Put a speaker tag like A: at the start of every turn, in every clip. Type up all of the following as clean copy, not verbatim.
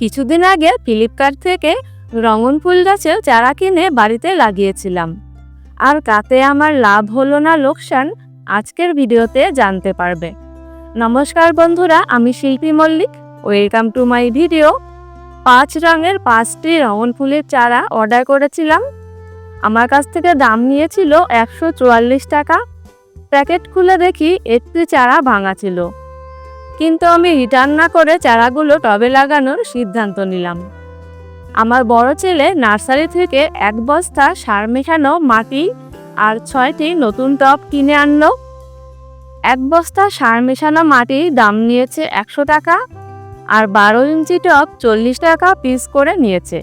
A: কিছুদিন আগে ফ্লিপকার্ট থেকে রঙন ফুল গাছের চারা কিনে বাড়িতে লাগিয়েছিলাম। আর তাতে আমার লাভ হলো না লোকসান, আজকের ভিডিওতে জানতে পারবে। নমস্কার বন্ধুরা, আমি Shilpi Mallick. Welcome to my video. 5 রঙের 5টি রঙন ফুলের চারা অর্ডার করেছিলাম। আমার কাছ থেকে দাম নিয়েছিল 144 টাকা। প্যাকেট খুলে দেখি একটি চারা ভাঙা ছিল, কিন্তু আমি রিটার্ন না করে চারাগুলো টবে লাগানোর সিদ্ধান্ত নিলাম। আমার বড় ছেলে নার্সারি থেকে 1 বস্তা সার মেশানো মাটি আর 6টি নতুন টব কিনে আনলো। 1 বস্তা সার মেশানো মাটির দাম নিয়েছে 100 টাকা, আর 12 ইঞ্চি টব 40 টাকা পিস করে নিয়েছে।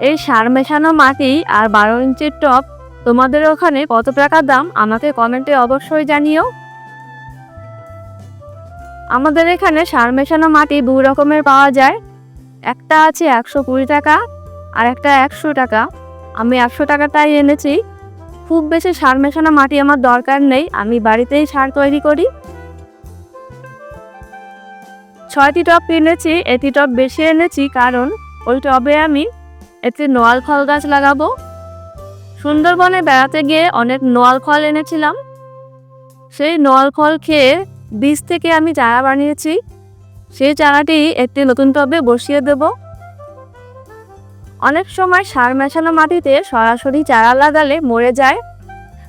A: এই সার মেশানো মাটি আর 12 ইঞ্চির টব তোমাদের ওখানে কত টাকা দাম আমাকে কমেন্টে অবশ্যই জানিও। আমাদের এখানে সার মেশানো মাটি 2 রকমের পাওয়া যায়। একটা আছে 120 টাকা আর একটা 100 টাকা। আমি 100 টাকাটাই এনেছি। খুব বেশি সার মেশানো মাটি আমার দরকার নেই, আমি বাড়িতেই সার তৈরি করি। 6টি টব কিনেছি। এটি টব বেশি এনেছি কারণ ওই টবে আমি একটি নোয়াল ফল গাছ লাগাবো। সুন্দরবনে বেড়াতে গিয়ে অনেক নোয়াল ফল এনেছিলাম। সেই নোয়াল ফল খেয়ে বীজ থেকে আমি চারা বানিয়েছি। সেই চারাটি একটি নতুন টবে বসিয়ে দেব। অনেক সময় সার মেশানো মাটিতে সরাসরি চারা লাগালে মরে যায়,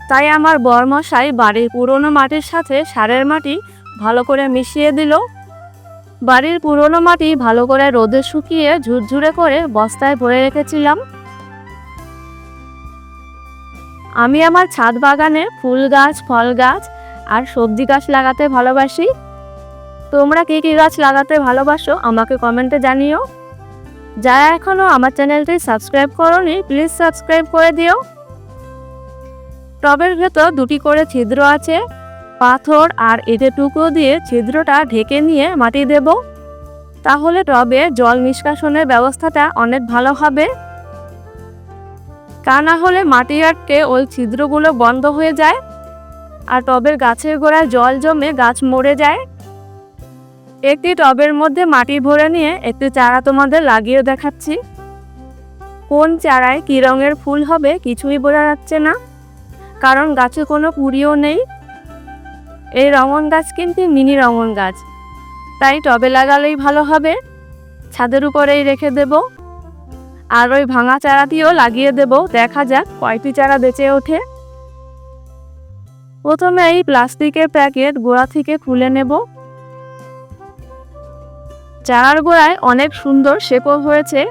A: তাই আমার বরমশাই বাড়ির পুরনো মাটির সাথে সারের মাটি ভালো করে মিশিয়ে দিল। বাড়ির পুরনো মাটি ভালো করে রোদে শুকিয়ে ঝুরঝুরে করে বস্তায় ভরে রেখেছিলাম। আমি আমার ছাদ বাগানে ফুল গাছ, ফল গাছ আর সবজি গাছ লাগাতে ভালোবাসি। তোমরা কি কি গাছ লাগাতে ভালোবাসো আমাকে কমেন্টে জানিও। যারা এখনও আমার চ্যানেলটি সাবস্ক্রাইব করোনি, প্লিজ সাবস্ক্রাইব করে দিও। টবের ভেতর 2টি করে ছিদ্র আছে। পাথর আর ইটের টুকরো দিয়ে ছিদ্রটা ঢেকে নিয়ে মাটি দেব, তাহলে টবে জল নিষ্কাশনের ব্যবস্থাটা অনেক ভালো হবে। তা না হলে মাটি আটকে ওই ছিদ্রগুলো বন্ধ হয়ে যায় আর টবের গাছের গোড়ায় জল জমে গাছ মরে যায়। একটি টবের মধ্যে মাটি ভরে নিয়ে একটি চারা তোমাদের লাগিয়ে দেখাচ্ছি। কোন চারায় কী রঙের ফুল হবে কিছুই বোঝা যাচ্ছে না, কারণ গাছে কোনো কুঁড়িও নেই। এই রঙন গাছ কিন্তু মিনি রঙন গাছ, তাই টবে লাগালেই ভালো হবে। ছাদের উপরেই রেখে দেব, আর ওই ভাঙা চারাটিও লাগিয়ে দেব। দেখা যাক কয়টি চারা বেঁচে ওঠে। প্রথমে এই প্লাস্টিকের প্যাকেট গোড়া থেকে খুলে নেব। চারার গোড়ায় অনেক সুন্দর শেকড় হয়েছে,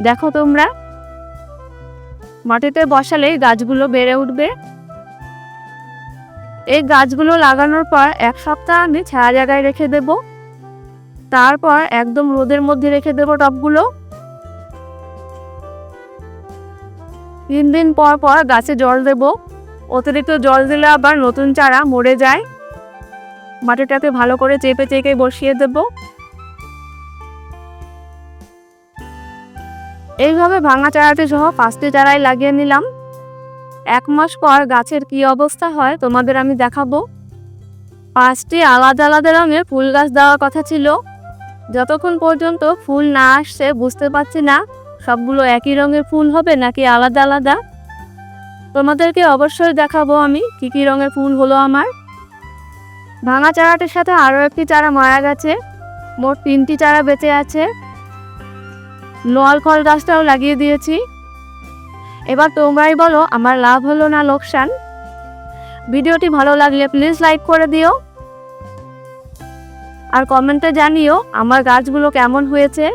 A: দেখো তোমরা। মাটিতে বসালেই গাছগুলো বেড়ে উঠবে। এই গাছগুলো লাগানোর পর 1 সপ্তাহ আমি ছায়া জায়গায় রেখে দেব। তারপর একদম রোদের মধ্যে রেখে দেব টবগুলো। 3 দিন পর পর গাছে জল দেব। অতিরিক্ত জল দিলে আবার নতুন চারা মরে যায়। মাটিটাকে ভালো করে চেপে চেপে বসিয়ে দেব। এইভাবে ভাঙা চারাটি সহ 5টি চারাই লাগিয়ে নিলাম। 1 মাস পর গাছের কি অবস্থা হয় তোমাদের আমি দেখাবো। 5টি আলাদা আলাদা রঙের ফুল গাছ দেওয়ার কথা ছিল। যতক্ষণ পর্যন্ত ফুল না আসছে বুঝতে পারছি না সবগুলো একই রঙের ফুল হবে নাকি আলাদা আলাদা। তোমাদেরকে অবশ্যই দেখাবো আমি কি কি রঙের ফুল হলো আমার। ভাঙা চারাটির সাথে আরও একটি চারা মারা গেছে। মোট 3টি চারা বেঁচে আছে। নোয়াল ফল গাছটাও লাগিয়ে দিয়েছি। এবার তোমরাই বলো আমার লাভ হলো না লোকসান। ভিডিওটি ভালো লাগলে প্লিজ লাইক করে দিও, আর কমেন্টে জানিও আমার গাছগুলো কেমন হয়েছে।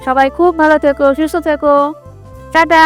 A: সবাই খুব ভালো থেকো, সুস্থ থেকো। টাটা।